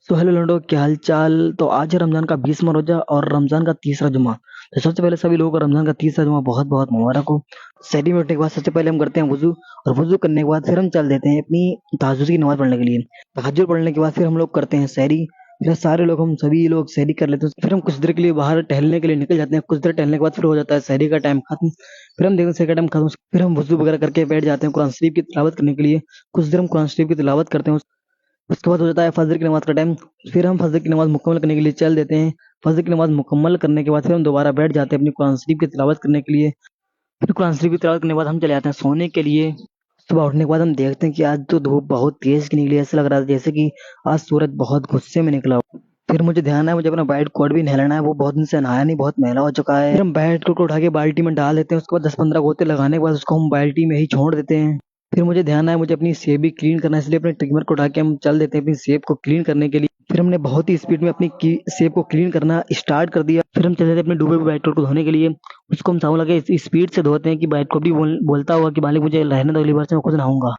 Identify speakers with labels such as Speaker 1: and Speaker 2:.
Speaker 1: तो हेलो लंडो, क्या हाल चाल। तो आज है रमजान का 20वां रोजा और रमजान का तीसरा जुमा। तो सबसे पहले सभी लोगों को रमजान का तीसरा जुमा बहुत बहुत मुबारक हो। सहरी में उठने के बाद सबसे पहले हम करते हैं वजू। और वजू करने के बाद फिर हम चल देते हैं अपनी तहज्जुद की नमाज पढ़ने के लिए। तहज्जुद पढ़ने के बाद फिर हम लोग करते हैं सहरी। फिर सारे लोग, हम सभी लोग सहरी कर लेते हैं। फिर हम कुछ देर के लिए बाहर टहलने के लिए निकल जाते हैं। कुछ देर टहलने के बाद फिर हो जाता है सहरी का टाइम खत्म। फिर हम देखते हैं सहरी का टाइम खत्म, फिर हम वजू वगैरह करके बैठ जाते हैं कुरान शरीफ की तिलावत करने के लिए। कुछ देर हम कुरान शरीफ की तिलावत करते हैं। उसके बाद हो जाता है फजर की नमाज का टाइम। फिर हम फजर की नमाज मुकम्मल करने के लिए चल देते हैं। फजर की नमाज मुकम्मल करने के बाद फिर हम दोबारा बैठ जाते हैं अपनी कुरान शरीफ की तिलावत करने के लिए। फिर कुरान शरीफ की तिलावत करने के बाद हम चले जाते हैं सोने के लिए। सुबह उठने के बाद हम देखते हैं कि आज तो धूप बहुत तेज की निकली है। ऐसा लग रहा है जैसे कि आज सूरज बहुत गुस्से में निकला हो। फिर मुझे ध्यान है, मुझे अपना वाइट कोट भी नहलाना है। वो बहुत दिन से नहाया नहीं, बहुत मैला हो चुका है। फिर हम वाइट कोट को उठा के बाल्टी में डाल देते हैं। उसके बाद 10-15 गोते लगाने के बाद उसको हम बाल्टी में ही छोड़ देते हैं। फिर मुझे ध्यान है, मुझे अपनी सेब भी क्लीन करना है, इसलिए अपने ट्रिमर को उठा के हम चल देते हैं अपनी सेब को क्लीन करने के लिए। फिर हमने बहुत ही स्पीड में अपनी सेब को क्लीन करना स्टार्ट कर दिया। फिर हम चले जाते अपने डूबे हुए बाइक को धोने के लिए। उसको हम साबुन लगे इस स्पीड से धोते हैं कि बाइक को भी बोलता हुआ कि मालिक मुझे रहने दो, अगली बार से मैं खुद नहाऊंगा।